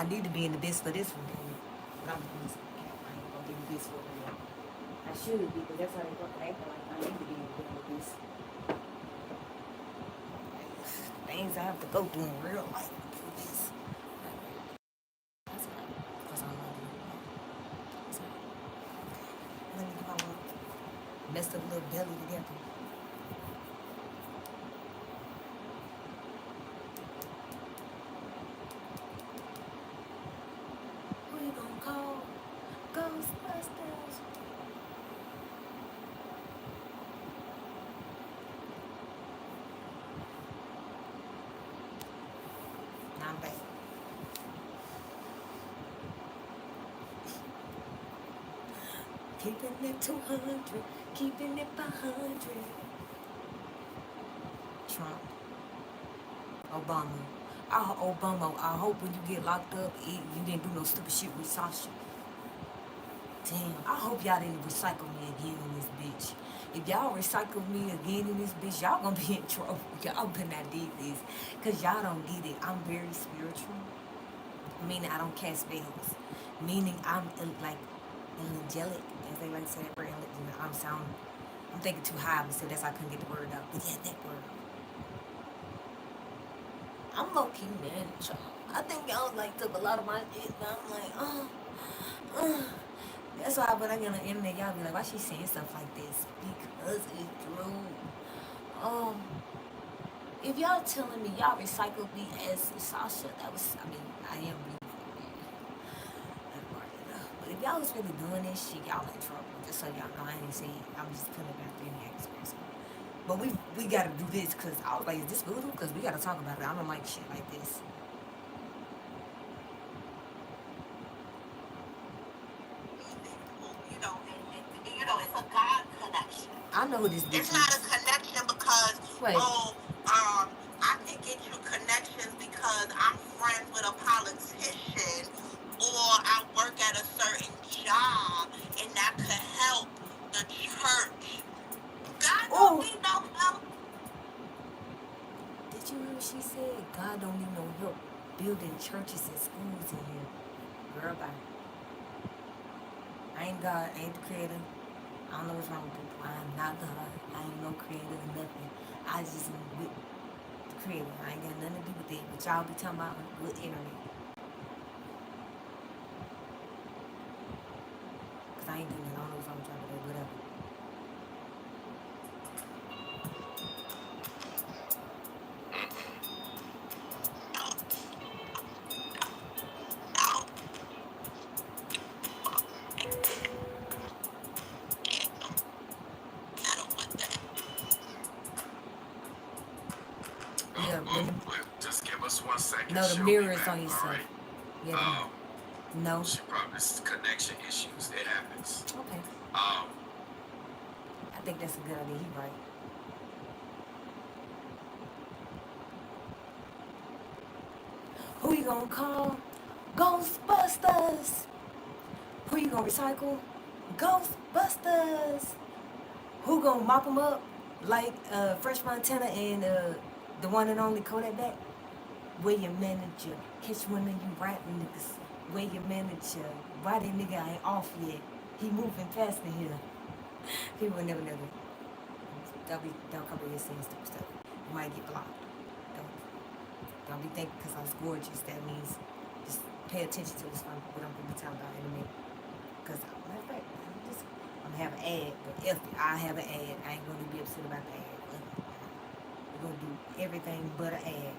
need to be in the best for this one. But I'm doing this. I ain't gonna be in the best for it. I should be, because that's how they fucking act like I need to be in the best. Things I have to go through in real life to do this. That's right. Because I'm not doing it. That's right. Let me get my little messed up little belly together. Who you gonna call? Ghostbusters. Now I'm back. Keeping it 200, keeping it 500. Trump. Obama. Obama, I hope when you get locked up, you didn't do no stupid shit with Sasha. Damn, I hope y'all didn't recycle me again in this bitch. If y'all recycle me again in this bitch, y'all gonna be in trouble. Y'all better not do this. Because y'all don't get it. I'm very spiritual. Meaning I don't cast spells. Meaning I'm like angelic, as they like to say that word. I'm thinking too high, so that's why I couldn't get the word out. But yeah, that word. I'm low-key mad at y'all. I think y'all like took a lot of my shit, and I'm like, That's why when I get on the internet, y'all be like, why she saying stuff like this? Because it's true. If y'all telling me y'all recycled me as Sasha, I am beautiful. But if y'all was really doing this shit, y'all in trouble. Just so y'all know, I ain't saying, I'm just putting it out there in the experience. But we gotta do this, because I was like, is this voodoo? Because we gotta talk about it. I don't like shit like this. It's a God connection. I know who this bitch is. It's not a connection because, wait. I can get you connections because I'm friends with a politician or I work at a certain job and that could help the church. God don't need no help. Did you hear what she said? God don't need no help building churches and schools in here. Girl, bye. I ain't God. I ain't the creator. I don't know what's wrong with people. I am not God. I ain't no creator or nothing. I just am with the creator. I ain't got nothing to do with it. But y'all be talking about with internet. Because I ain't doing it. I don't know what's wrong with y'all, but whatever. Just give us 1 second. No, the mirror is on yourself. Right? Yeah. No. She probably connection issues. It happens. Okay. I think that's a good idea. He right. Who you gonna call? Ghostbusters. Who you gonna recycle? Ghostbusters. Who gonna mop them up like Fresh Montana and the one and only Kodak Black? Where your manager? Catch one of you rapping niggas. Where your manager? Why that nigga ain't off yet? He moving fast in here. People will never know that. Don't come here saying stupid stuff. You might get blocked. Don't be thinking because I was gorgeous. That means just pay attention to what I'm going to be talking about in a minute. Because matter of fact, I'm gonna have an ad, but if I have an ad, I ain't gonna be upset about the ad. We're gonna do everything but an ad.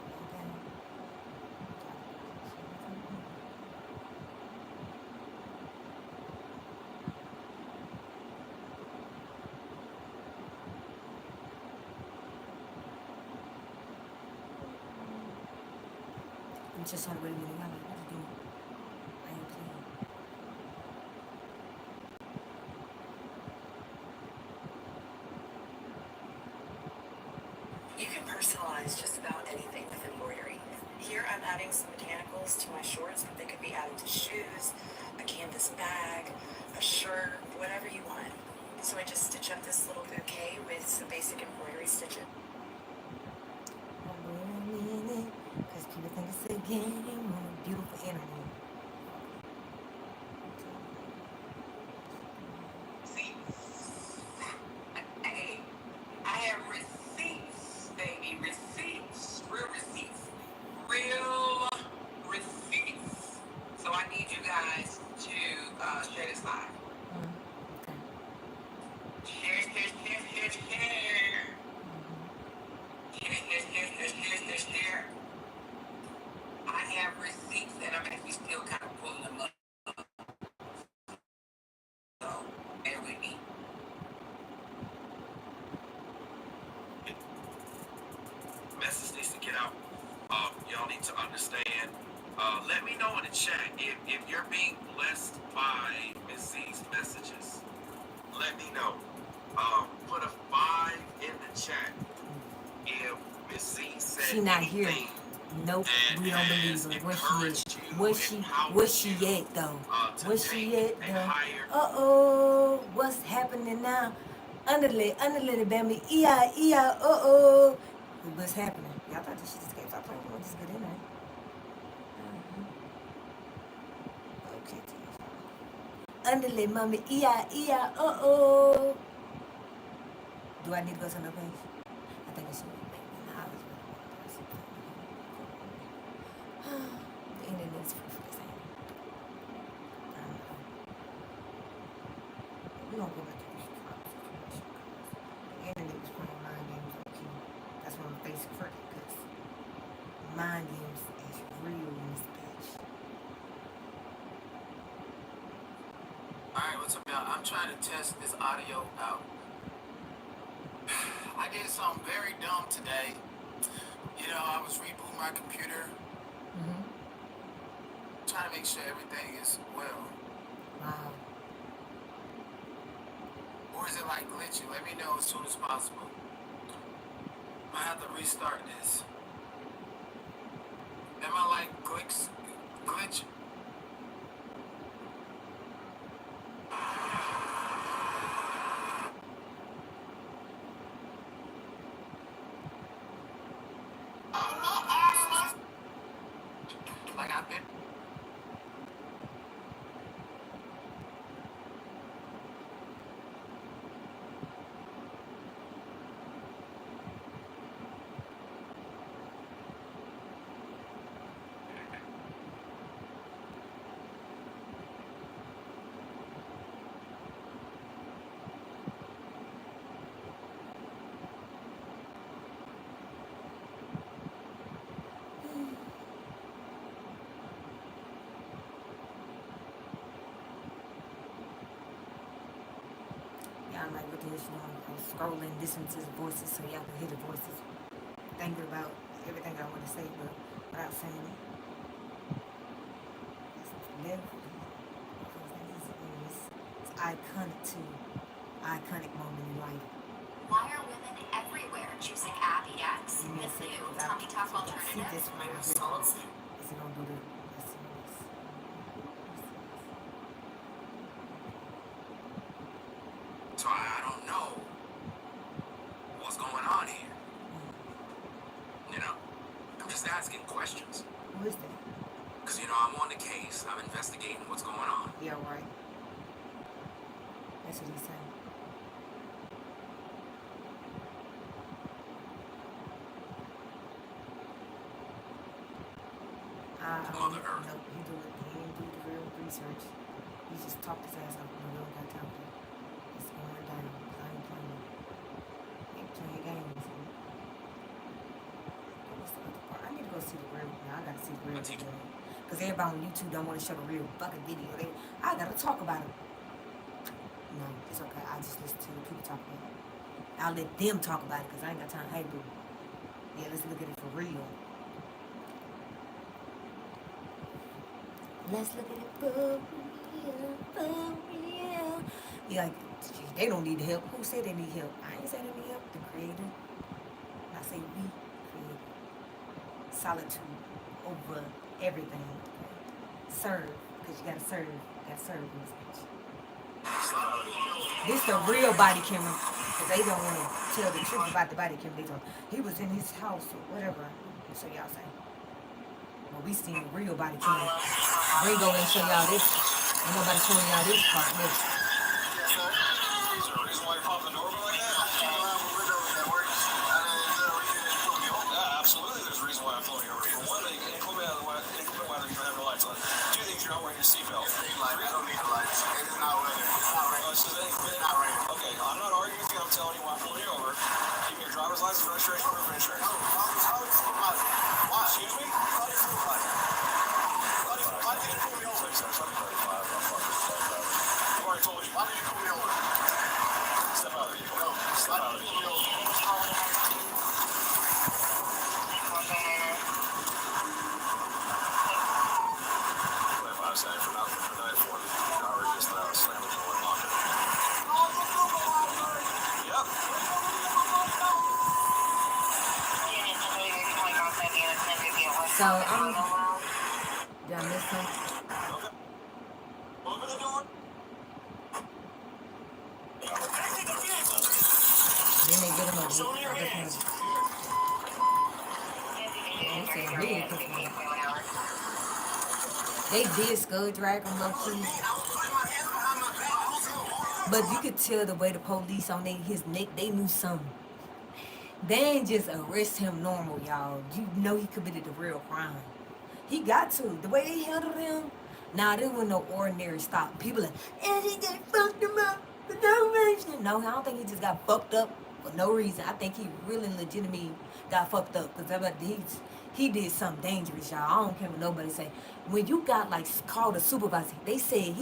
I'm just trying to wait a minute. What are you doing? I ain't playing. You can personalize just about anything with embroidery. Here I'm adding some botanicals to my shorts, but they could be added to shoes, a canvas bag, a shirt, whatever you want. So I just stitch up this little bouquet with some basic embroidery stitches. Wait a minute, because people think it's a game on a beautiful internet. guys to share this live. Okay. Share. Share. I have receipts and I'm actually still kind of pulling them up. So bear with me. Message needs to get out. Y'all need to understand. Let me know in the chat if you're being blessed by Miss Z's messages. Let me know. Put a 5 in the chat if Miss Z said She not here. anything Nope, that we don't believe has her. encouraged you, Where's she empowered at though? to Where's she take at a though? higher. What's happening now? Underlay, baby. Yeah. What's happening? Y'all thought this shit just came. Stop playing. We'll just get in there. Okay. Underlay, mommy. Yeah. Do I need to go to another page? I think I should. Nah, the internet is free for this, ain't it? I don't know. We gonna go back to this. The internet was playing mind games on key. That's why I'm facing crooked, because mind games is real in this bitch. Alright, what's up, y'all? I'm trying to test this audio out. I did something very dumb today. You know, I was rebooting my computer, trying to make sure everything is well. Wow. Or is it like glitchy? Let me know as soon as possible. I have to restart this. Am I like glitch? Like I've been. Y'all like what this, I'm scrolling, listening to the voices so y'all can hear the voices. Thinking about everything I want to say, but without saying it. It's iconic too. Iconic moment in life. Why are women everywhere choosing Abby X, the new tummy tuck alternative? My results. Is it gonna do the? Let's see this. So I don't know what's going on here. You know, I'm just asking questions. Who is that? Because, you know, I'm on the case. I'm investigating what's going on. Yeah, right. That's what he's saying. Mother Earth. No, he didn't do the real research. He just talked his ass off. No, we don't got time for it. It's going down. I ain't playing. Ain't playing games. What's the other part? I need to go see the real. Now I gotta see the real video. Because everybody on YouTube don't want to show the real fucking video. I gotta talk about it. No, it's okay. I just listen to the people talk about it. I'll let them talk about it because I ain't got time. Hey, boo. Yeah, let's look at it for real. Let's look at it for real, for real. Yeah, like, they don't need help. Who said they need help? I ain't say they need help. The creator. I say we create solitude over everything. Serve, because you gotta serve. You gotta serve in this bitch. This the real body camera, because they don't want to tell the truth about the body camera. They don't. He was in his house or whatever. So y'all say. Well, we seen the real body camera. Ringo ain't show y'all this. Ain't nobody showing y'all this part. This. Is there a reason why you popped the doorbell like that? I don't have a window that works. Yeah, absolutely there's a reason why I'm pulling you over. For one, they can't put me out of the way. They can put whether you have the lights on. Two things, you're not wearing your seatbelt. It's a light. I don't need the lights. It is not raining. It's not raining. It's not raining. Okay, I'm not arguing with you. I'm telling you why I'm pulling you over. Give me your driver's license, registration, proof of insurance. No, call the supervisor. Why? Excuse me? Call the supervisor. Why did you pull me over? I've already told you. Why did you pull me over? Step out of the vehicle. No, step out of the vehicle. For not for night for the driver just slammed the door and locked it. Yep. So did I miss something? Okay. Open the door. Then they get him a Show me your hands. he said really quickly. They did skull drag him up too. But you could tell the way the police on his neck, they knew something. They ain't just arrest him normal, y'all. You know he committed a real crime. He got to. The way they handled him, nah, this wasn't no ordinary stop. People like, and he just fucked him up for no reason. No, I don't think he just got fucked up for no reason. I think he really legitimately got fucked up because he did something dangerous, y'all. I don't care what nobody say. When you got like call the supervisor, he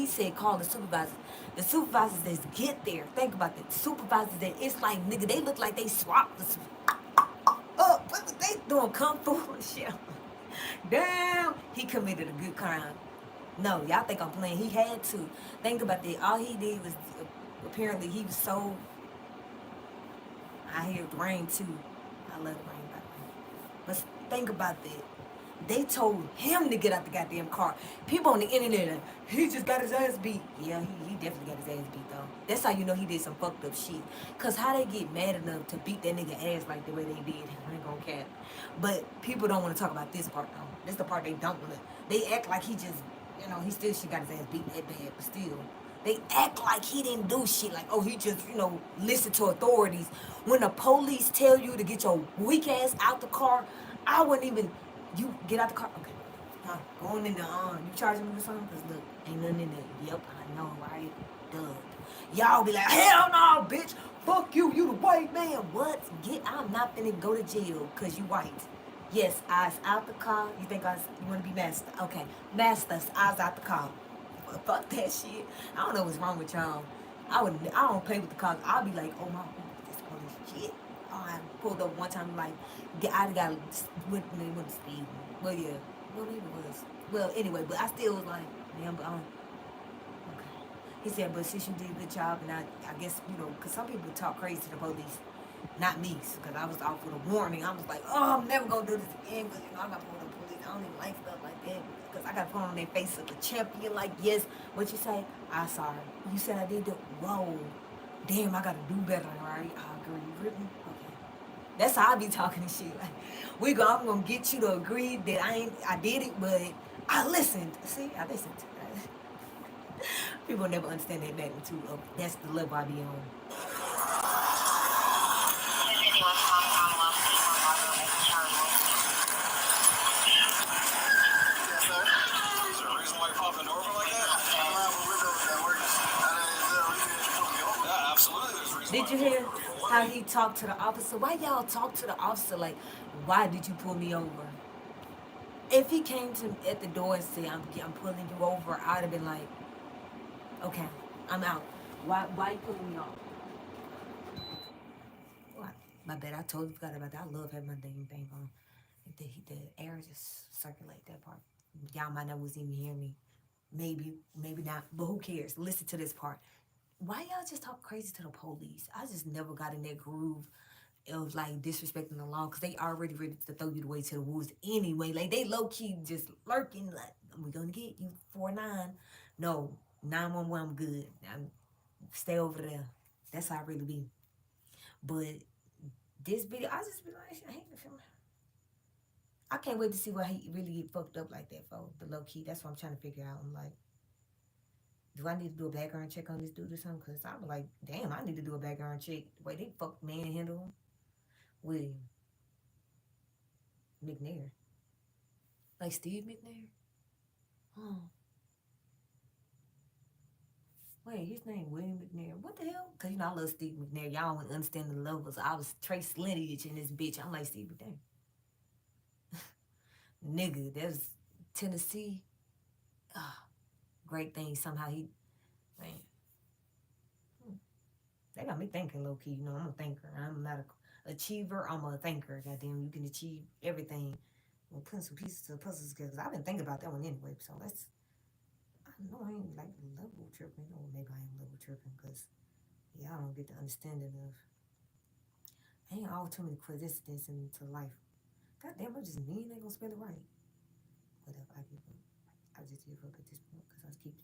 said call the supervisor. The supervisors that get there, think about that. The supervisors that it's like nigga, they look like they swapped the up. What they doing kung fu and shit? Damn, he committed a good crime. No, y'all think I'm playing. He had to. Think about that. All he did was apparently he was so. I hear the rain too. I love the rain, by the way. But think about that. They told him to get out the goddamn car. People on the internet, he just got his ass beat. Yeah, he definitely got his ass beat though. That's how you know he did some fucked up shit. Cause how they get mad enough to beat that nigga ass like the way they did, I ain't gonna cap. But people don't want to talk about this part though. This the part they don't want to. They act like he just, he still shit got his ass beat that bad, but still. They act like he didn't do shit. Like, oh, he just, listened to authorities. When the police tell you to get your weak ass out the car, I wouldn't even. You get out the car. Okay. Going in the you charging me for something? Because look, ain't nothing in there. Yep, I know, right? Duh. Y'all be like, hell no, bitch. Fuck you. You the white man. What? I'm not finna go to jail because you white. Yes, eyes out the car. You think you want to be master? Okay. Masters, eyes out the car. Fuck that shit. I don't know what's wrong with y'all. I don't play with the cops. I'll be like, oh my, this police shit. Oh, I pulled up one time like, I got with the speed. Well, yeah, well maybe it was. Well, anyway, but I still was like, damn, but okay. He said, but since you did a good job, and I guess because some people talk crazy to the police, not me, because I was out for the warning. I was like, oh, I'm never gonna do this again, because I got pulled up police. I don't even like stuff like that. I got put on their face of a champion, like, yes, what you say? I'm sorry. You said I did that. Whoa. Damn, I gotta do better, right? I agree. You with me? Okay. That's how I be talking and shit. Like, I'm gonna get you to agree that I did it, but I listened. See, I listened. People never understand that magnitude of that's the level I be on. Did you hear how he talked to the officer? Why y'all talk to the officer like, why did you pull me over? If he came to at the door and said, I'm pulling you over, I'd have been like, okay, I'm out. Why you pulling me off? What? My bad, I totally forgot about that. I love having my dang thing on. The air just circulate that part. Y'all might not was even hearing me. Maybe not, but who cares? Listen to this part. Why y'all just talk crazy to the police? I just never got in that groove of like disrespecting the law because they already ready to throw you away to the wolves anyway. Like they low key just lurking. Like we're gonna get you 4-9. No, 911. I'm good. Stay over there. That's how I really be. But this video, I just be like, I hate the film. I can't wait to see why he really get fucked up like that for the low key. That's what I'm trying to figure out. I'm like, do I need to do a background check on this dude or something? Because I'm like, damn, I need to do a background check. The way they fuck manhandle him with McNair. Like Steve McNair? Oh. Wait, his name William McNair. What the hell? Because, you know, I love Steve McNair. Y'all don't understand the levels. I was Trace lineage in this bitch. I'm like Steve McNair. Nigga, that's Tennessee. Ah, great thing. Somehow he, man. They got me thinking low key. You know, I'm a thinker. I'm not a achiever. I'm a thinker. Goddamn, you can achieve everything. We'll put some pieces to the puzzles together. Cause I've been thinking about that one anyway. So let's. I know I ain't like level tripping, or maybe I am level tripping because y'all don't get the understanding of. Ain't all too many coincidences into life. Goddamn, I'm just mean. Ain't gonna spell it right. Whatever, I give up. I just give up at this point because I keep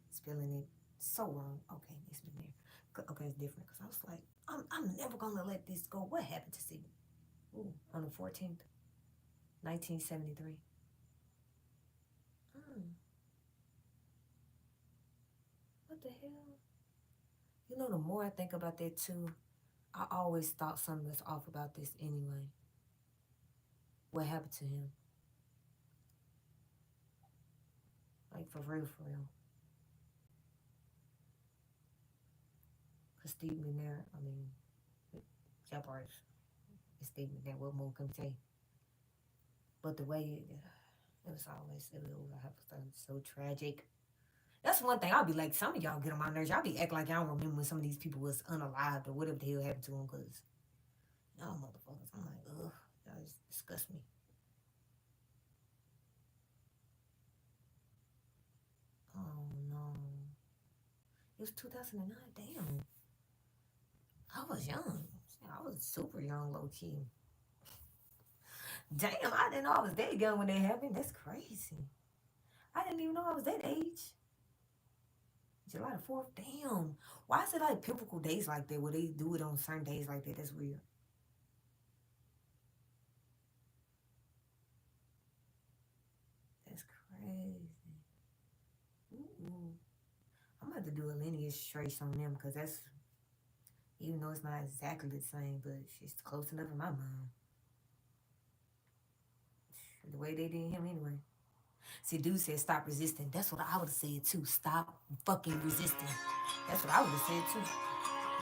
spelling it so wrong. Okay, it's been there. Okay, it's different because I was like, I'm never gonna let this go. What happened to Steve? Ooh, on the 14th, 1973. What the hell? You know, the more I think about that too, I always thought something was off about this anyway. What happened to him? Like for real, for real. Cause Steve McNair, I mean, Jump Artist, it's Steve McNair. What more can we say? But the way it was always, it was so tragic. That's one thing. I'll be like, some of y'all get on my nerves. Y'all be acting like y'all don't remember when some of these people was unalived or whatever the hell happened to them. Cause y'all motherfuckers, I'm like, ugh, y'all just disgust me. Oh no, it was 2009. Damn, I was young. I was super young, low key. Damn, I didn't know I was that young when that happened. That's crazy. I didn't even know I was that age. July the 4th. Damn. Why is it like biblical days like that where they do it on certain days like that? That's weird. That's crazy. Ooh. I'm about to do a lineage trace on them because that's, even though it's not exactly the same, but it's close enough in my mind. The way they did him anyway. See, dude said stop resisting. That's what I would have said too. Stop fucking resisting. That's what I would have said too.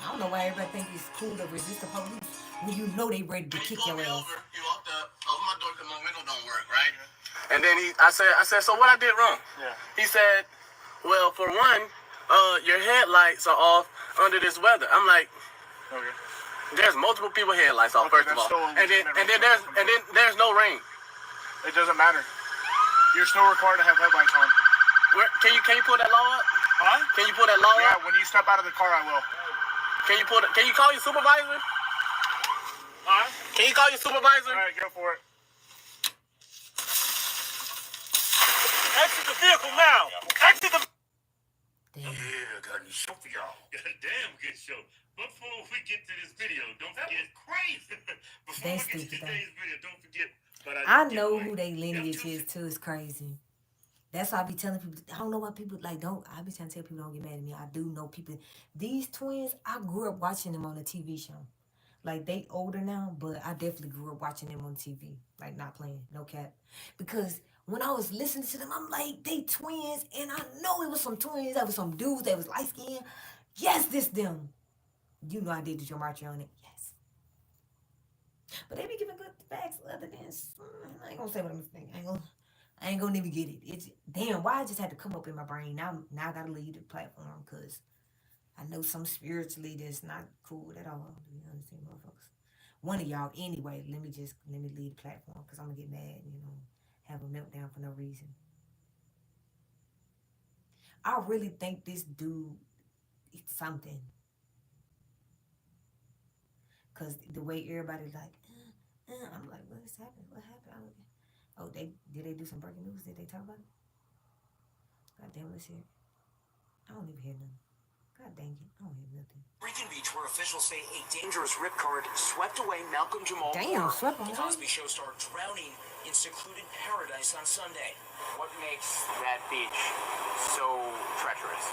I don't know why everybody think it's cool to resist the police when you know they ready to kick your ass. He walked up, opened my door because my window don't work, right? And then I said, so what I did wrong? Yeah. He said, well, for one, your headlights are off under this weather. I'm like, okay. There's multiple people headlights off, first of all, and then there's no rain. It doesn't matter. You're still required to have headlights on. Can you pull that law up? Huh? Can you pull that law up? Yeah, when you step out of the car, I will. Can you call your supervisor? Huh? Can you call your supervisor? All right, go for it. Exit the vehicle now. Exit the. Damn. Yeah, got a new show for y'all. Got a damn good show. Before we get to this video, don't forget. Crazy. Before That's we get to today's video, don't forget. I know who they lineage is too. It's crazy. That's why I be telling people. I don't know why people like don't. I be trying to tell people don't get mad at me. I do know people. These twins, I grew up watching them on a TV show. Like they older now, but I definitely grew up watching them on TV. Like not playing, no cap. Because when I was listening to them, I'm like, they twins, and I know it was some twins. That was some dudes that was light skinned. Yes, this them. You know I did the Joe Marchi on it. Yes. But they be giving good facts other than I ain't gonna say what I'm thinking. I ain't gonna even get it. It's damn why I just had to come up in my brain. Now I gotta leave the platform because I know some spiritually that's not cool at all. Do you understand, motherfuckers? One of y'all anyway, let me leave the platform because I'm gonna get mad, have a meltdown for no reason. I really think this dude is something. Cause the way everybody's like, I'm like, what's happening? What happened? Did they do some breaking news? Did they talk about it? God damn, let's hear it. I don't even hear nothing. God dang it, I don't hear nothing. Rican Beach, where officials say a dangerous rip current swept away Malcolm Jamal. Damn, swept away. The Cosby Show star drowning in secluded paradise on Sunday. What makes that beach so treacherous?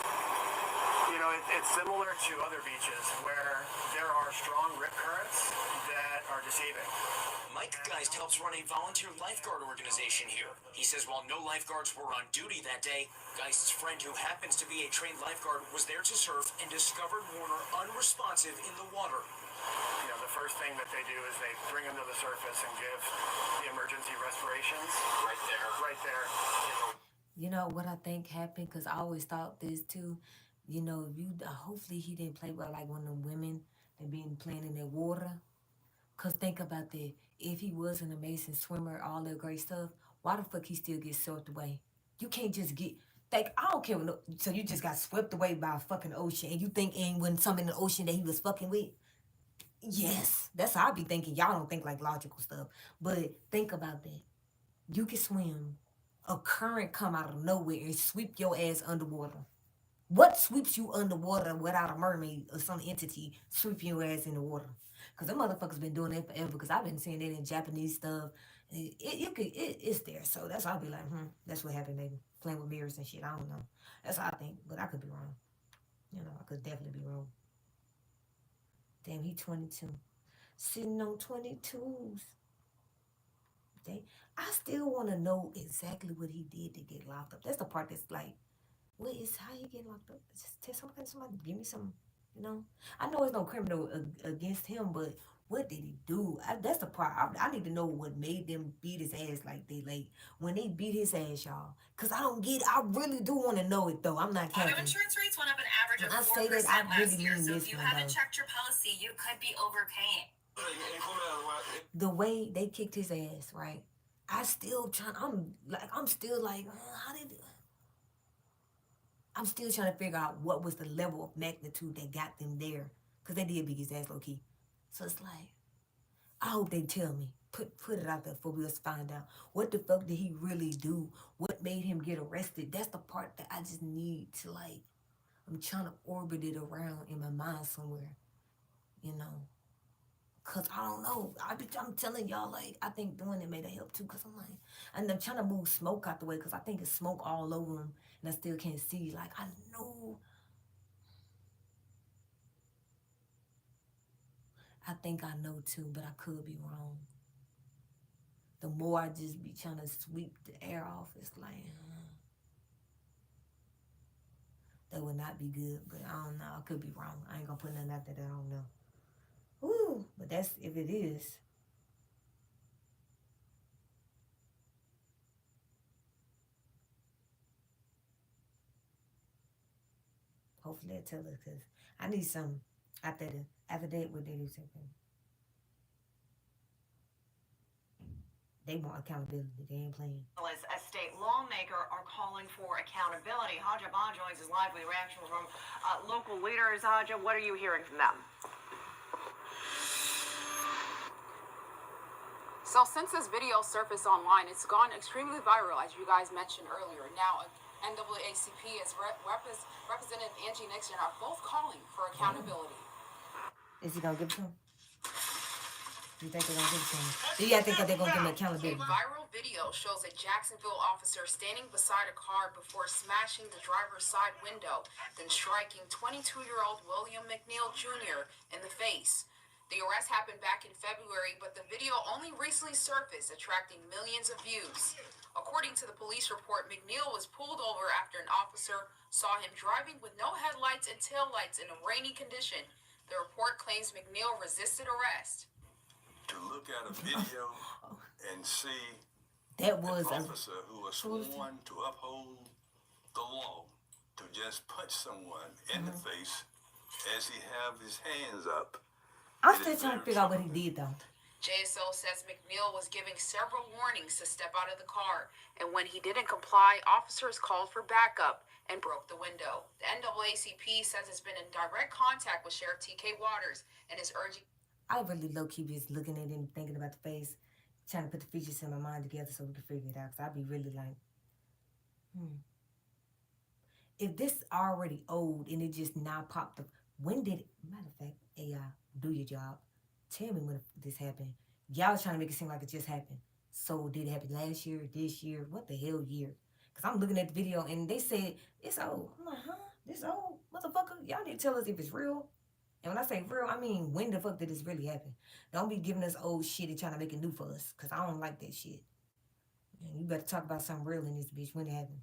You know, it's similar to other beaches where there are strong rip currents that are deceiving. Mike Geist helps run a volunteer lifeguard organization here. He says while no lifeguards were on duty that day, Geist's friend, who happens to be a trained lifeguard, was there to surf and discovered Warner unresponsive in the water. You know, the first thing that they do is they bring him to the surface and give the emergency respirations. Right there. Right there. You know what I think happened? Because I always thought this too. You know, if you hopefully he didn't play with like one of them women that been playing in that water. Cause think about that. If he was an amazing swimmer, all that great stuff, why the fuck he still gets swept away? You can't just get like I don't care. So you just got swept away by a fucking ocean, and you think ain't when something in the ocean that he was fucking with? Yes, that's how I be thinking. Y'all don't think like logical stuff, but think about that. You can swim. A current come out of nowhere and sweep your ass underwater. What sweeps you underwater without a mermaid or some entity sweeping your ass in the water? Because them motherfuckers been doing that forever. Because I've been seeing it in Japanese stuff. It's there. So that's how I'll be like, that's what happened, maybe. Playing with mirrors and shit. I don't know. That's how I think. But I could be wrong. You know, I could definitely be wrong. Damn, he 22. Sitting on 22s. They, I still want to know exactly what he did to get locked up. That's the part that's like, what is how you get locked up? Just tell somebody, give me some, you know. I know it's no criminal against him, but what did he do? That's the part I need to know what made them beat his ass like they like when they beat his ass, y'all. Cause I don't get. I really do want to know it though. I'm not Auto capping. insurance rates went up an average of When I 4% say that, I really last year. mean So this if you one haven't though. checked your policy, you could be overpaying. The way they kicked his ass, right? I'm still like, how did? I'm still trying to figure out what was the level of magnitude that got them there. Because they did beat his ass low key. So it's like, I hope they tell me. Put it out there for us to find out. What the fuck did he really do? What made him get arrested? That's the part that I just need to like, I'm trying to orbit it around in my mind somewhere. You know? Cause I don't know. I'm telling y'all, like, I think doing it made a help too. Cause I'm like, and I'm trying to move smoke out the way. Cause I think it's smoke all over him, and I still can't see. Like I know, I think I know too, but I could be wrong. The more I just be trying to sweep the air off, it's like that would not be good. But I don't know. I could be wrong. I ain't gonna put nothing out there that I don't know. Ooh, but that's if it is. Hopefully they'll tell us, cause I need some after that what they do something. They want accountability. They ain't playing. As a state lawmaker are calling for accountability. Haja Bond joins us live with reaction from local leaders. Haja, what are you hearing from them? So since this video surfaced online, it's gone extremely viral, as you guys mentioned earlier. Now, NAACP as Representative Angie Nixon are both calling for accountability. Is he gonna give it to him? Do you think they're gonna give it to him? Do you think that they're gonna give him A accountability? viral video shows a Jacksonville officer standing beside a car before smashing the driver's side window, then striking 22-year-old William McNeil Jr. in the face. The arrest happened back in February, but the video only recently surfaced, attracting millions of views. According to the police report, McNeil was pulled over after an officer saw him driving with no headlights and taillights in a rainy condition. The report claims McNeil resisted arrest. To look at a video and see That was an officer who was sworn to uphold the law to just punch someone in the face as he have his hands up. I'm still trying to figure out what he did though. JSO says McNeil was giving several warnings to step out of the car, and when he didn't comply, officers called for backup and broke the window. The NAACP says it's been in direct contact with Sheriff TK Waters and is urging. I really low key just looking at him, thinking about the face, trying to put the features in my mind together so we can figure it out. Cause I'd be really like, if this already old and it just now popped up, when did it? Matter of fact, AI, do your job. Tell me when this happened. Y'all trying to make it seem like it just happened. So did it happen last year, this year? What the hell year? Because I'm looking at the video and they said it's old. I'm like, huh? This old? Motherfucker, y'all need to tell us if it's real. And when I say real, I mean when the fuck did this really happen? Don't be giving us old shit and trying to make it new for us. Because I don't like that shit. And you better talk about something real in this bitch when it happened.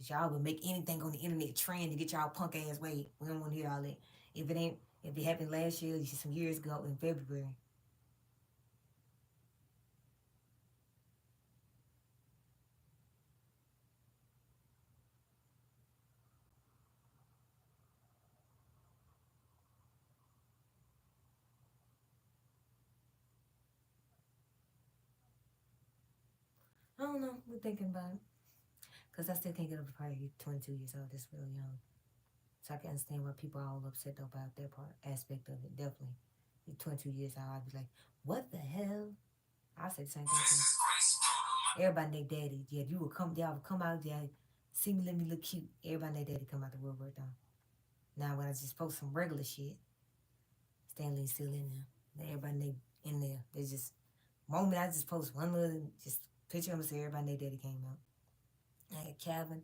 y'all would make anything on the internet trend to get y'all punk ass way. We don't want to hear all that. If it ain't, if it happened last year, some years ago in February. I don't know. We're thinking about it. Because I still can't get over probably 22 years old. That's real young. So I can understand why people are all upset about that part aspect of it. Definitely. You're 22 years old, I'd be like, what the hell? I said the same thing too. Everybody named daddy. Yeah, you would come down, come out there, see me, let me look cute. Everybody named daddy come out the woodwork though. Now when I just post some regular shit, Stanley's still in there. Everybody named in there. They just moment I just post one little just picture of him, say everybody named daddy came out. I had Calvin.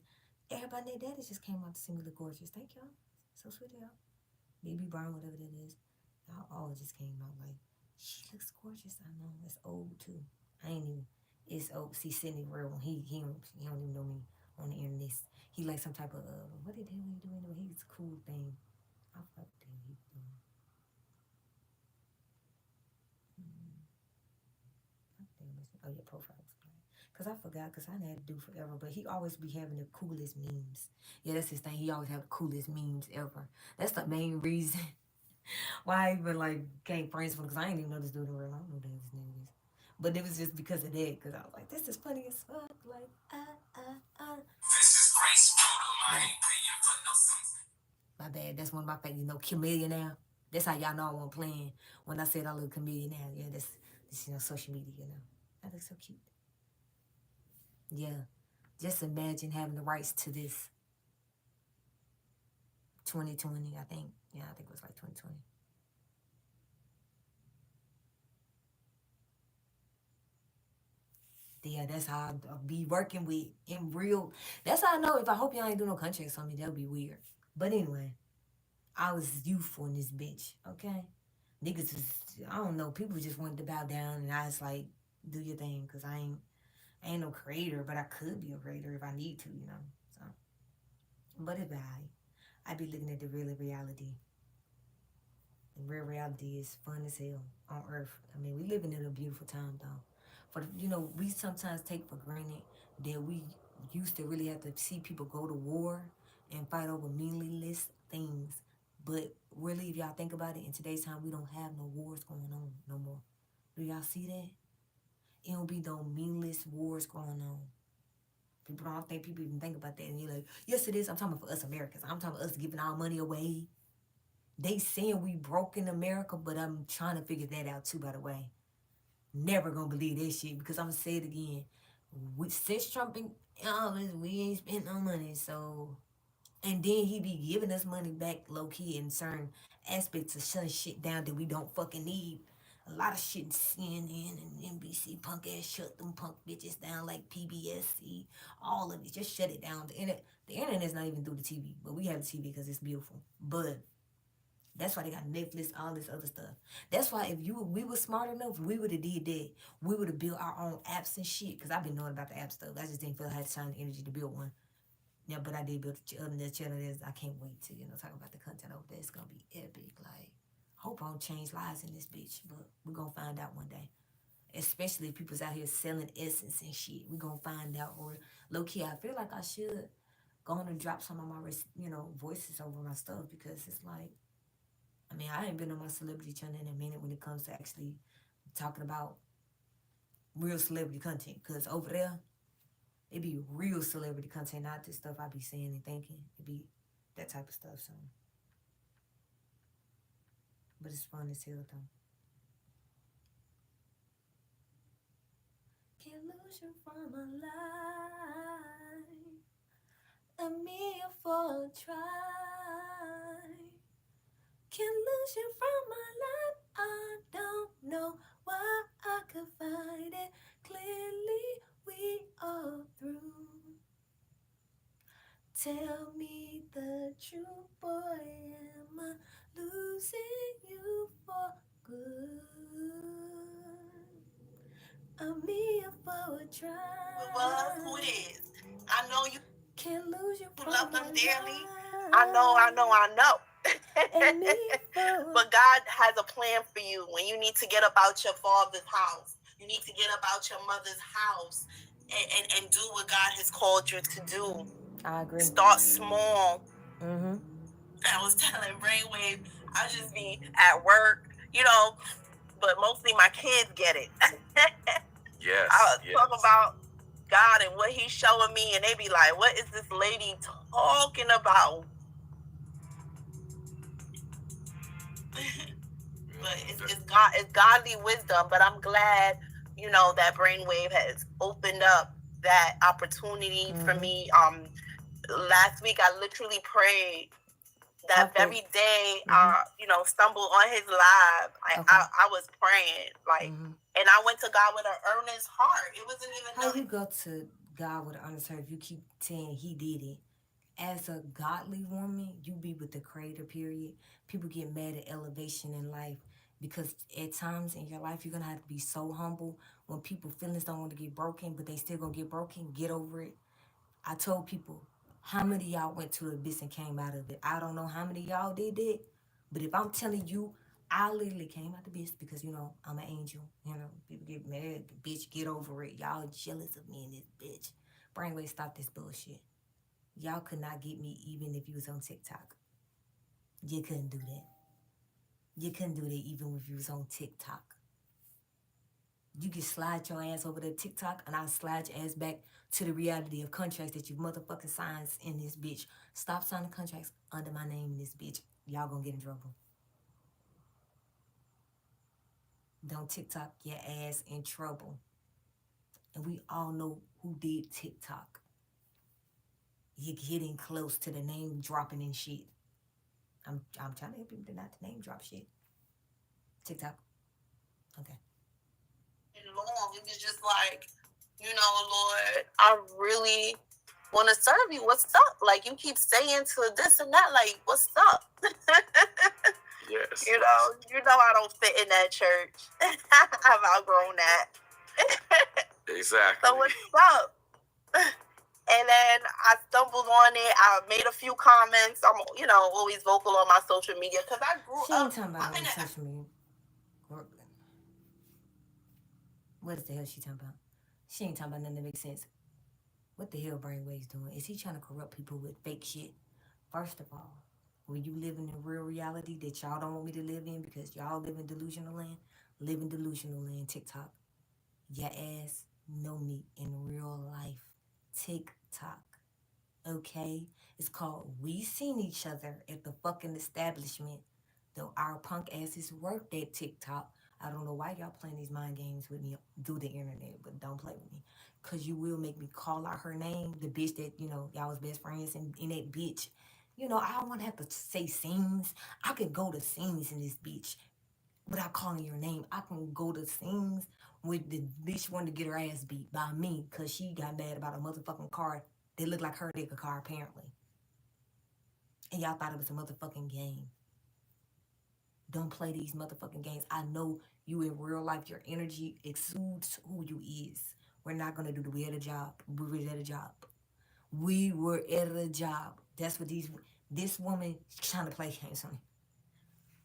Everybody named daddy just came out to see me look gorgeous. Thank y'all. So sweet y'all. BB Brown, whatever that is. Y'all all just came out like, she looks gorgeous. I know. It's old too. I ain't even, it's old. See, Sydney real one. He don't even know me on the internet. He like some type of, what the hell he doing? He's a cool thing. I fuck with him. He doing. Oh, yeah, profile. Because I forgot, because I had to do forever. But he always be having the coolest memes. Yeah, that's his thing. He always have the coolest memes ever. That's the main reason why I even like became friends with him. Because I ain't even know this dude in real life. I don't know who this nigga is. But it was just because of that. Because I was like, this is funny as fuck. Like, This is Grace Photo. I ain't paying for no my bad. That's one of my favorite. Chameleon now. That's how y'all know I wasn't playing when I said I look chameleon now. Yeah, this social media. I look so cute. Yeah. Just imagine having the rights to this 2020, I think. Yeah, I think it was like 2020. Yeah, that's how I'll be working with in real. That's how I know if I hope y'all ain't do no contracts on me, that would be weird. But anyway, I was youthful in this bitch, okay? Niggas is, I don't know, people just wanted to bow down and I was like, do your thing, because I ain't no creator, but I could be a creator if I need to. So, but if I be looking at the real reality. And real reality is fun as hell on earth. I mean, we living in a beautiful time though. We sometimes take for granted that we used to really have to see people go to war and fight over meaningless things. But really, if y'all think about it, in today's time, we don't have no wars going on no more. Do y'all see that? It don't be no meaningless wars going on. People don't think people even think about that. And you're like, yes, it is. I'm talking about for us Americans. I'm talking about us giving our money away. They saying we broke in America, but I'm trying to figure that out too, by the way. Never gonna believe that shit because I'm gonna say it again. Since Trump in office, we ain't spent no money, so and then he be giving us money back low key in certain aspects of shutting shit down that we don't fucking need. A lot of shit in CNN and NBC punk ass shut them punk bitches down like PBSC. All of it, just shut it down. The internet's not even through the TV, but we have the TV because it's beautiful. But that's why they got Netflix, all this other stuff. That's why if we were smart enough, we would have did that. We would have built our own apps and shit. Cause I've been knowing about the app stuff. I just didn't feel I had time and energy to build one. Yeah, but I did build the channel. I can't wait to talk about the content over there. It's gonna be epic. Like, hope I don't change lives in this bitch, but we're gonna find out one day. Especially if people's out here selling essence and shit. We're gonna find out. Or low key, I feel like I should go on and drop some of my voices over my stuff because it's like. I mean, I ain't been on my celebrity channel in a minute when it comes to actually talking about real celebrity content. Because over there, it be real celebrity content, not this stuff I be saying and thinking. It be that type of stuff. So, but it's fun as hell, though. Can't lose you from my life. A meal for a try. Can't lose you from my life. I don't know why I could find it. Clearly, we are through. Tell me the truth, boy. Am I losing you for good? I'm here for a try. Who it is? I know you. can't lose you who from love my them dearly. life. I know. And me for But God has a plan for you when you need to get about your father's house. You need to get about your mother's house and do what God has called you to do. I agree. Start small. Mm-hmm. I was telling Brainwave, I just be at work, but mostly my kids get it. Yes. I talk about God and what he's showing me, and they be like, what is this lady talking about? But it's godly wisdom. But I'm glad, that Brainwave has opened up that opportunity for me. Last week I literally prayed that very day. Stumbled on his live. I was praying and I went to God with an earnest heart. It wasn't even how you go to God with an earnest heart if you keep saying he did it. As a godly woman, you be with the creator, period. People get mad at elevation in life because at times in your life, you're going to have to be so humble when people feelings don't want to get broken, but they still going to get broken. Get over it. I told people, how many of y'all went to the abyss and came out of it? I don't know how many of y'all did that, but if I'm telling you, I literally came out the abyss because, I'm an angel. People get mad, bitch, get over it. Y'all jealous of me and this bitch. Brainwave, stop this bullshit. Y'all could not get me even if you was on TikTok. You couldn't do that. You couldn't do that even if you was on TikTok. You can slide your ass over to TikTok and I'll slide your ass back to the reality of contracts that you motherfucking signs in this bitch. Stop signing contracts under my name in this bitch. Y'all gonna get in trouble. Don't TikTok your ass in trouble. And we all know who did TikTok. You're getting close to the name dropping and shit. I'm trying to help people to not to name drop shit. TikTok. Okay. long. It was just like, Lord, I really want to serve you. What's up? Like, you keep saying to this and that, like, what's up? Yes. I don't fit in that church. I've outgrown that. Exactly. So what's up? And then I stumbled on it. I made a few comments. I'm, always vocal on my social media because I grew up. She ain't talking about on social media. What the hell she talking about? She ain't talking about nothing that makes sense. What the hell Brainwave's doing? Is he trying to corrupt people with fake shit? First of all, when you live in the real reality that y'all don't want me to live in because y'all live in delusional land, live in delusional land, TikTok. Your ass know me in real life. TikTok. Okay? It's called We Seen Each Other at the fucking establishment. Though our punk asses worked at TikTok. I don't know why y'all playing these mind games with me through the internet, but don't play with me. Cause you will make me call out her name, the bitch that, y'all was best friends and that bitch. I don't want to have to say scenes. I could go to scenes in this bitch without calling your name. I can go to scenes with the bitch wanted to get her ass beat by me because she got mad about a motherfucking car that looked like her nigga car apparently. And y'all thought it was a motherfucking game. Don't play these motherfucking games. I know you in real life, your energy exudes who you is. We're not gonna do the we at a job. We were at a job. We were at a job. That's what this woman trying to play games on me.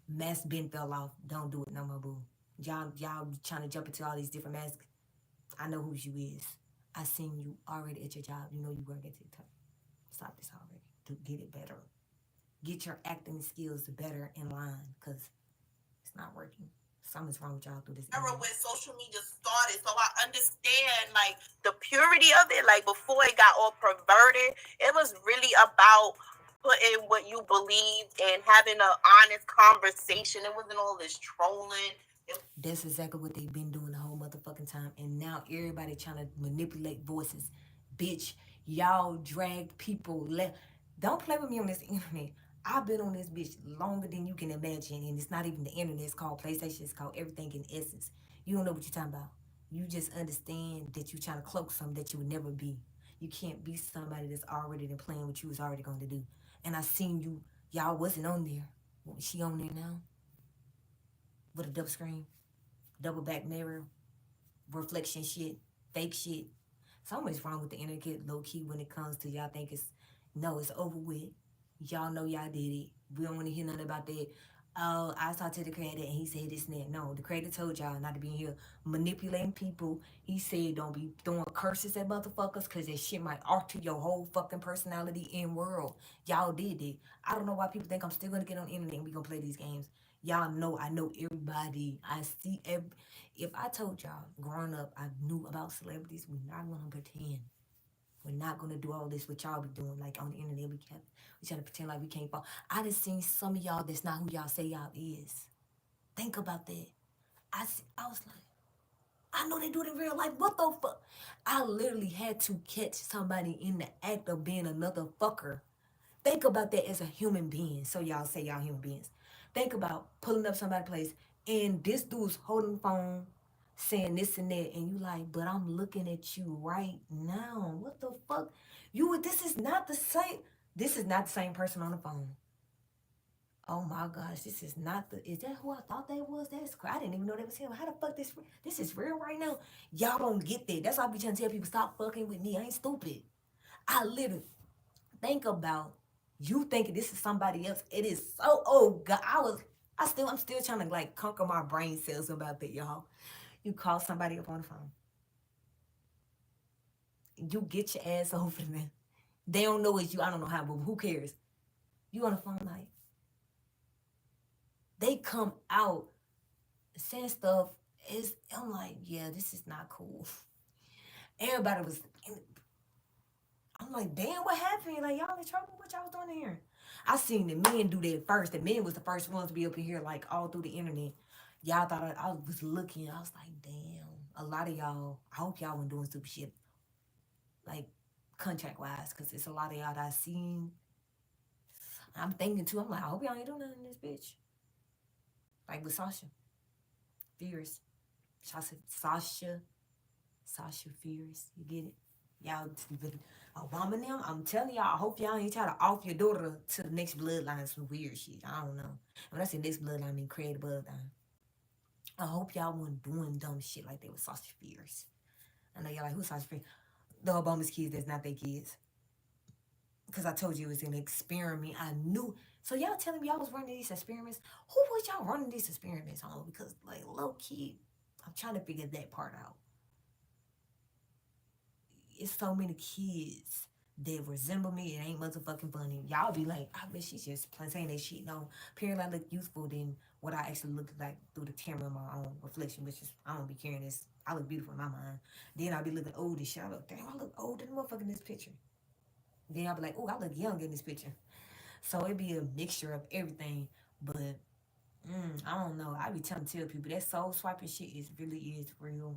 Mask bin fell off. Don't do it no more, boo. Y'all trying to jump into all these different masks. I know who you is. I seen you already at your job. You know you work at TikTok. Stop this already. To get it better. Get your acting skills better in line, cause it's not working. Something's wrong with y'all through this. When social media started, so I understand like the purity of it. Like before it got all perverted, it was really about putting what you believed and having an honest conversation. It wasn't all this trolling. That's exactly what they've been doing the whole motherfucking time. And now everybody trying to manipulate voices. Bitch, y'all drag people left. Don't play with me on this internet. I've been on this bitch longer than you can imagine. And it's not even the internet. It's called PlayStation. It's called everything in essence. You don't know what you're talking about. You just understand that you're trying to cloak something that you would never be. You can't be somebody that's already been playing what you was already going to do. And I seen you. Y'all wasn't on there. She on there now? With a double screen? Double back mirror, reflection shit, fake shit. So much wrong with the internet, low key, when it comes to y'all think it's no, it's over with. Y'all know y'all did it. We don't want to hear nothing about that. Oh, I talked to the creator and he said this and that. No, the creator told y'all not to be in here manipulating people. He said don't be throwing curses at motherfuckers because that shit might alter your whole fucking personality and world. Y'all did it. I don't know why people think I'm still gonna get on the internet and we gonna play these games. Y'all know I know everybody. I see every. If I told y'all growing up I knew about celebrities, we're not gonna pretend. We're not gonna do all this what y'all be doing like on the internet. We try to pretend like we can't fall. I done seen some of y'all that's not who y'all say y'all is. Think about that. I was like, I know they do it in real life. What the fuck? I literally had to catch somebody in the act of being another fucker. Think about that as a human being. So y'all say y'all human beings. Think about pulling up somebody's place and this dude's holding the phone, saying this and that, and you like, but I'm looking at you right now. What the fuck? This is not the same. This is not the same person on the phone. Oh my gosh, this is not the. Is that who I thought that was? That's crazy. I didn't even know that was him. How the fuck this is real right now? Y'all don't get that. That's why I be trying to tell people stop fucking with me. I ain't stupid. I literally think about you thinking this is somebody else. It is so. Oh God, I'm still trying to like conquer my brain cells about that, y'all. You call somebody up on the phone. You get your ass over them. They don't know it's you. I don't know how, but who cares? You on the phone like they come out saying stuff. I'm like, yeah, this is not cool. Everybody was. I'm like, damn, what happened? Like y'all in trouble? What y'all was doing here? I seen the men do that first. The men was the first ones to be up in here, like all through the internet. Y'all thought I was looking. I was like, damn. A lot of y'all. I hope y'all weren't doing stupid shit, like contract wise, because it's a lot of y'all that I seen. I'm thinking too. I'm like, I hope y'all ain't doing nothing to this bitch. Like with Sasha Fierce, Sasha Fierce. You get it? Y'all, Obama now, I'm telling y'all, I hope y'all ain't try to off your daughter to the next bloodline, some weird shit. I don't know. When I say next bloodline, I mean create bloodline. I hope y'all weren't doing dumb shit like that with Sasha Fierce. I know y'all like, who's Sasha Fierce? The Obama's kids, that's not their kids. Because I told you it was an experiment. I knew. So y'all telling me y'all was running these experiments? Who was y'all running these experiments on? Because, like, low key, I'm trying to figure that part out. It's so many kids that resemble me. It ain't motherfucking funny. Y'all be like, I bet she's just saying that shit. No, apparently I look youthful than what I actually look like through the camera in my own reflection, which is, I don't be caring this. I look beautiful in my mind. Then I'll be looking old and shit. I look, damn, I look old than the motherfucker in this picture. Then I'll be like, oh, I look young in this picture. So it'd be a mixture of everything. But I don't know. I be trying to tell people that soul swiping shit is real.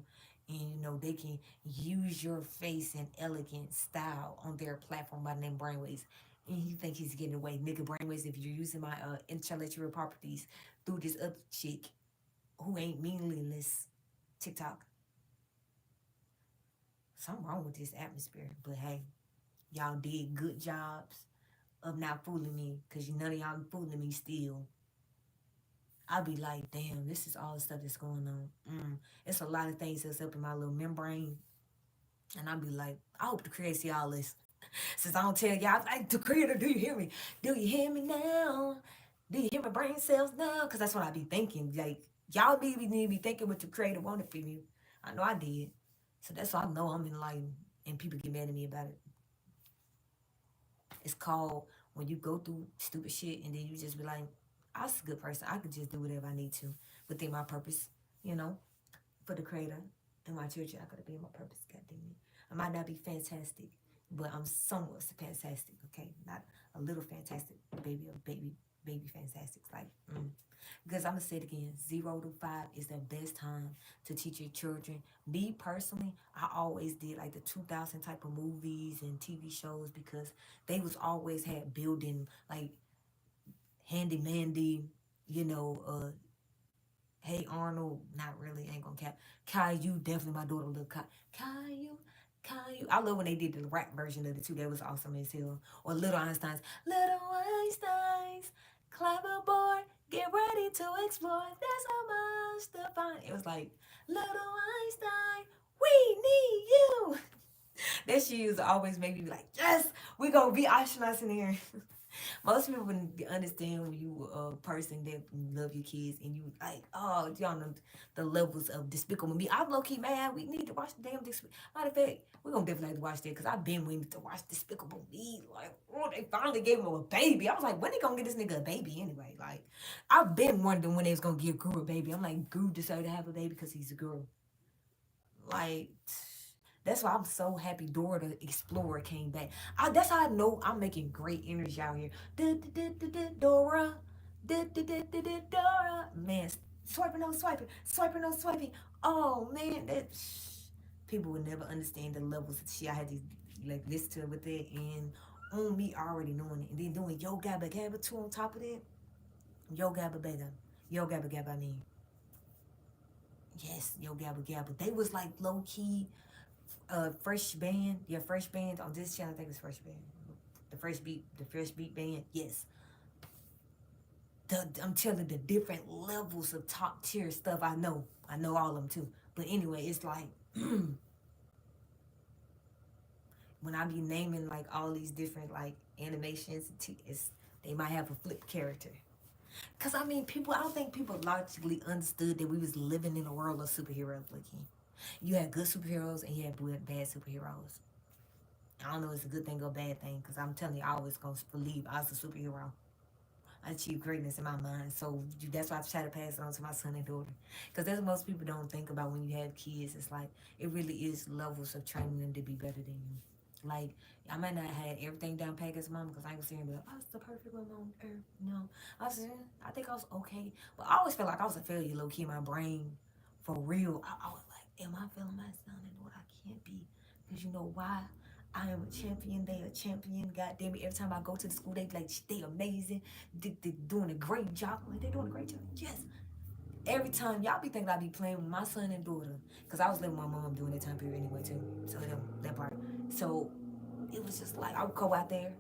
And you know, they can use your face and elegant style on their platform by the name Brainwaves. And you think he's getting away. Nigga Brainwaves, if you're using my intellectual properties through this other chick who ain't meaningless TikTok. Something wrong with this atmosphere. But hey, y'all did good jobs of not fooling me. Cause none of y'all fooling me still. I'll be like, damn, this is all the stuff that's going on. It's a lot of things that's up in my little membrane. And I'll be like, I hope the creator see all this. Since I don't tell y'all, like, the creator, do you hear me? Do you hear me now? Do you hear my brain cells now? Because that's what I be thinking. Like, y'all need to be thinking what the creator wanted for you. I know I did. So that's why I know I'm enlightened. And people get mad at me about it. It's called when you go through stupid shit and then you just be like, I was a good person. I could just do whatever I need to within my purpose, you know, for the creator and my children. I gotta be in my purpose, goddamn it. I might not be fantastic, but I'm somewhat fantastic, okay? Not a little fantastic, baby fantastic. Like, because I'm gonna say it again, 0 to 5 is the best time to teach your children. Me personally, I always did like the 2000 type of movies and TV shows because they was always had building like Handy Mandy, you know, Hey Arnold, not really, ain't gonna cap. Caillou, definitely my daughter love Caillou. I love when they did the rap version of the two. That was awesome as hell. Or Little Einsteins. Little Einsteins, climb aboard, get ready to explore. There's so much to find. It was like, Little Einstein, we need you. That shit used to always make me be like, yes, we gonna be astronauts in here. Most people wouldn't understand when you a person that love your kids and you like, oh, y'all know the levels of Despicable Me. I'm low key mad. We need to watch the damn Despicable. Matter of fact, we're gonna definitely have to watch that because I've been waiting to watch Despicable Me. Like, oh, they finally gave him a baby. I was like, when they gonna get this nigga a baby anyway? Like, I've been wondering when they was gonna give Gru a baby. I'm like, Gru decided to have a baby because he's a girl. Like, that's why I'm so happy Dora the Explorer came back. That's how I know I'm making great energy out here. Dora, Dora, man, swiping no swiping, swiping no swiping. Oh man, that people would never understand the levels of shit I had to like listen to it with it, and on me already knowing it, and then doing Yo Gabba Gabba too on top of that. Yo Gabba Gabba, Yo Gabba Gabba. I mean, yes, Yo Gabba Gabba. They was like low key fresh band, yeah, fresh band on this channel. I think it's fresh band. The fresh beat band. Yes, I'm telling the different levels of top tier stuff. I know all of them too. But anyway, it's like when I be naming like all these different like animations, it's they might have a flip character. Cause I mean, people. I don't think people logically understood that we was living in a world of superheroes. Like, you had good superheroes and you had bad superheroes. I don't know if it's a good thing or a bad thing, because I'm telling you, I always gonna believe I was a superhero. I achieve greatness in my mind. So that's why I try to pass it on to my son and daughter. Because that's what most people don't think about when you have kids. It's like, it really is levels of training them to be better than you. Like, I might not have had everything down pat as mom, because I ain't saying, but I was the perfect woman on earth. No. I was, I think I was okay. But I always felt like I was a failure, low key, in my brain. For real. I was like, am I failing my son and daughter? I can't be. Because you know why? I am a champion. They a champion. God damn it. Every time I go to the school, they like they amazing. They doing a great job. I'm like, they doing a great job. Yes. Every time y'all be thinking I be playing with my son and daughter, cause I was living with my mom during that time period anyway too. So that part. So it was just like I would go out there.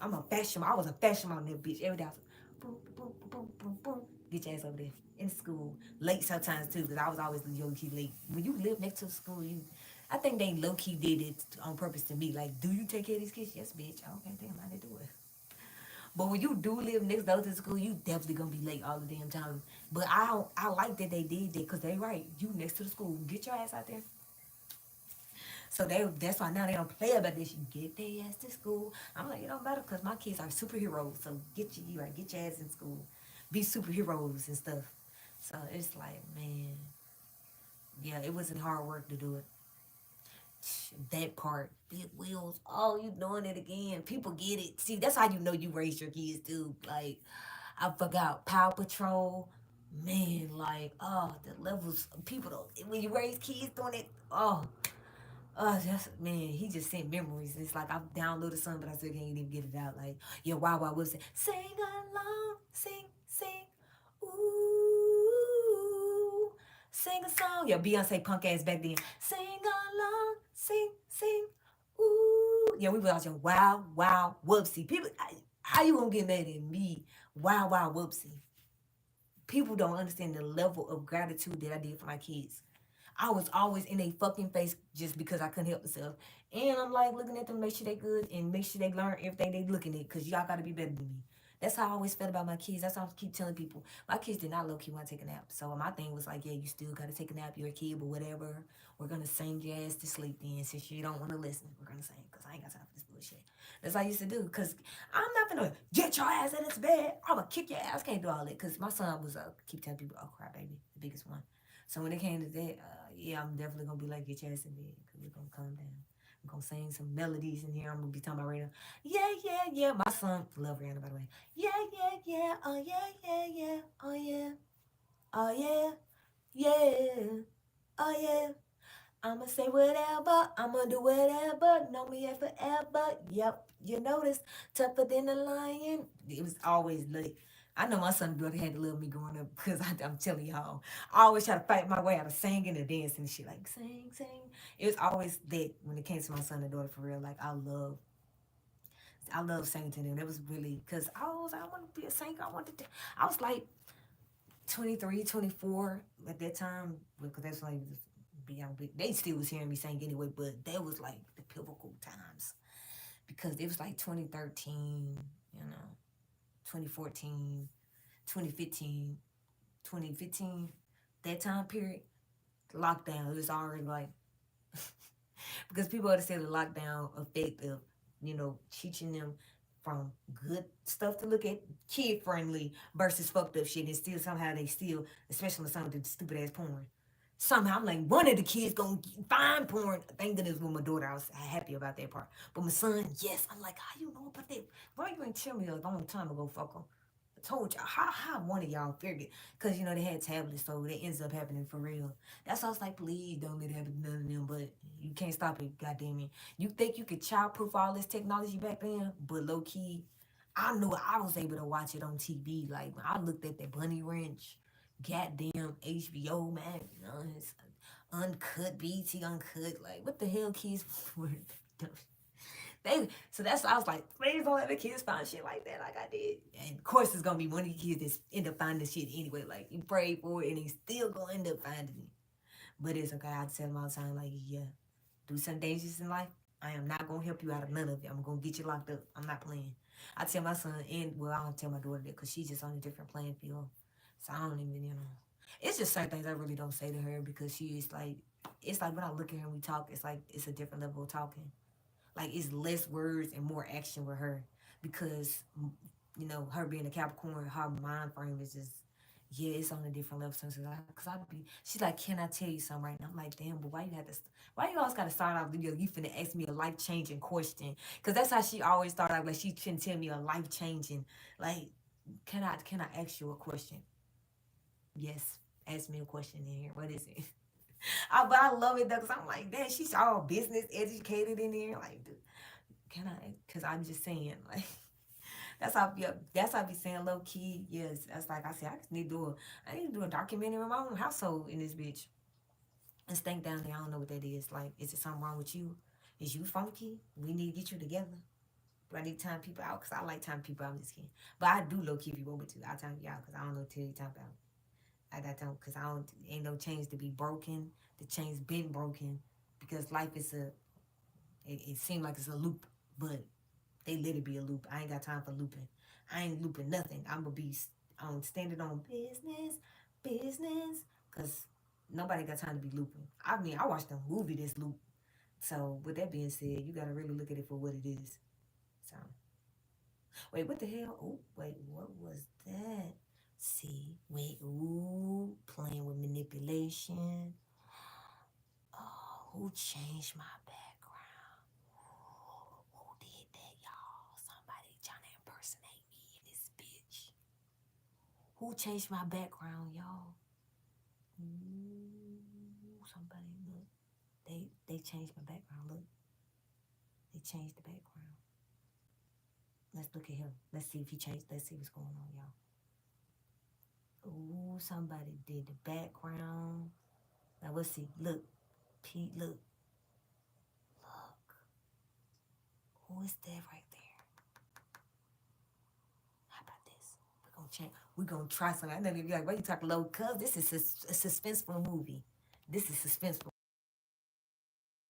I'm a fashion. I was a fashion model in that bitch every day. I was like, boom, boom, boom, boom, boom, boom. Get your ass over there in school. Late sometimes too, because I was always low key late. When you live next to the school, I think they low key did it on purpose to me. Like, do you take care of these kids? Yes, bitch. Okay, damn, how they do it. But when you do live next door to the school, you definitely gonna be late all the damn time. But I like that they did that because they right. You next to the school, get your ass out there. So that's why now they don't play about this. You get their ass to school. I'm like, it don't matter because my kids are superheroes. So get your ass in school, be superheroes and stuff. So it's like, man, yeah, it wasn't hard work to do it. That part, big wheels. Oh, you doing it again? People get it. See, that's how you know you raised your kids too. Like, I forgot Power Patrol. Man, like, oh, the levels. People don't. When you raise kids doing it, that's man. He just sent memories. It's like I've downloaded something, but I still can't even get it out. Like, yeah, Wow Wilson, sing along, sing, ooh, sing a song. Yeah, Beyonce punk ass back then. Sing along, sing, ooh. Yeah, we was out there. Wow, whoopsie. People, how you gonna get mad at me? Wow, whoopsie. People don't understand the level of gratitude that I did for my kids. I was always in a fucking face just because I couldn't help myself. And I'm like looking at them, make sure they good and make sure they learn everything they looking at, because y'all gotta be better than me. That's how I always felt about my kids. That's how I keep telling people. My kids did not low key want to take a nap. So my thing was like, yeah, you still gotta take a nap. You're a kid, but whatever. We're gonna sing your ass to sleep then, since you don't want to listen. We're gonna sing, because I ain't got time for this bullshit. That's what I used to do, because I'm not gonna get your ass in this bed. I'm gonna kick your ass. Can't do all that, because my son was keep telling people, oh crap, baby, the biggest one. So when it came to that, yeah, I'm definitely gonna be like, get your ass in bed, because we're gonna calm down. I'm gonna sing some melodies in here. I'm gonna be talking about Rihanna. Yeah. My son love Rihanna, by the way. Yeah. Oh yeah. Oh yeah. Oh yeah. Yeah. Oh yeah. I'ma say whatever, I'ma do whatever, know me as forever. Yep, you notice, tougher than a lion. It was always late. I know my son and daughter had to love me growing up, because I'm telling y'all, I always try to fight my way out of singing and dancing and shit, like sing. It was always that when it came to my son and daughter, for real. Like, I love singing to them. That was really, because I want to be a singer. I was like 23, 24 at that time, because that's when They still was hearing me sing anyway, but that was like the pivotal times because it was like 2013, 2014, 2015, 2015. That time period, lockdown, it was already like because people understand the lockdown effect of teaching them from good stuff to look at, kid friendly versus fucked up shit, and still somehow they still, especially with some of the stupid ass porn. Somehow I'm like, one of the kids gonna find porn. Thank goodness with my daughter, I was happy about that part. But my son, yes, I'm like, how you know about that? Why you ain't tell me a long time ago, fucker? I told y'all, how one of y'all figured, because they had tablets, so it ends up happening for real. That's why I was like, please don't let it happen to none of them, but you can't stop it, goddamn it. You think you could childproof all this technology back then, but low key, I knew I was able to watch it on TV. Like when I looked at that Bunny Ranch, goddamn HBO, man, it's uncut, BT uncut. Like what the hell, kids? So that's why I was like, please don't let the kids find shit like that like I did. And of course it's gonna be one of the kids that end up finding the shit anyway. Like you prayed for it and he's still gonna end up finding it. But it's okay. I tell him all the time, like, yeah, do some dangerous in life. I am not gonna help you out of none of it. I'm gonna get you locked up. I'm not playing. I tell my son, and well, I don't tell my daughter that because she's just on a different playing field. So I don't even, It's just certain things I really don't say to her because she is like, it's like when I look at her and we talk, it's like it's a different level of talking. Like it's less words and more action with her because her being a Capricorn, her mind frame is just yeah, it's on a different level. Cause I be, she's like, can I tell you something right now? I'm like, damn, but why you have to? Why you always gotta start off? You finna ask me a life changing question? Cause that's how she always started out. Like she couldn't tell me a life changing. Like, can I ask you a question? Yes, ask me a question in here. What is it? But I love it though, cause I'm like, damn, she's all business educated in here. Like, dude, can I? Cause I'm just saying, like, that's how I be saying low key. Yes, that's like I said. I need to do a documentary on my own household in this bitch. And stank down there. I don't know what that is. Like, is it something wrong with you? Is you funky? We need to get you together. Do I need to time people out? Cause I like time people out. I'm just kidding. But I do low key if you want me to. I'll time you out because I don't know till you time out. I got time because I don't ain't no chains to be broken. The chains been broken because life is it seems like it's a loop, but they let it be a loop. I ain't got time for looping. I ain't looping nothing. I'm gonna be on standing on business, cause nobody got time to be looping. I mean, I watched a movie that's loop. So with that being said, you gotta really look at it for what it is. So wait, what the hell? Oh, wait, what was that? See, wait, ooh, playing with manipulation. Oh, who changed my background? Who did that, y'all? Somebody trying to impersonate me in this bitch. Who changed my background, y'all? Ooh, somebody look. They changed my background. Look, they changed the background. Let's look at him. Let's see if he changed. Let's see what's going on, y'all. Ooh, somebody did the background. Now let's see. Look, Pete. Look. Who is that right there? How about this? We're gonna change. We're gonna try something. I know you're like, why you talking low? Cause this is a suspenseful movie. This is suspenseful.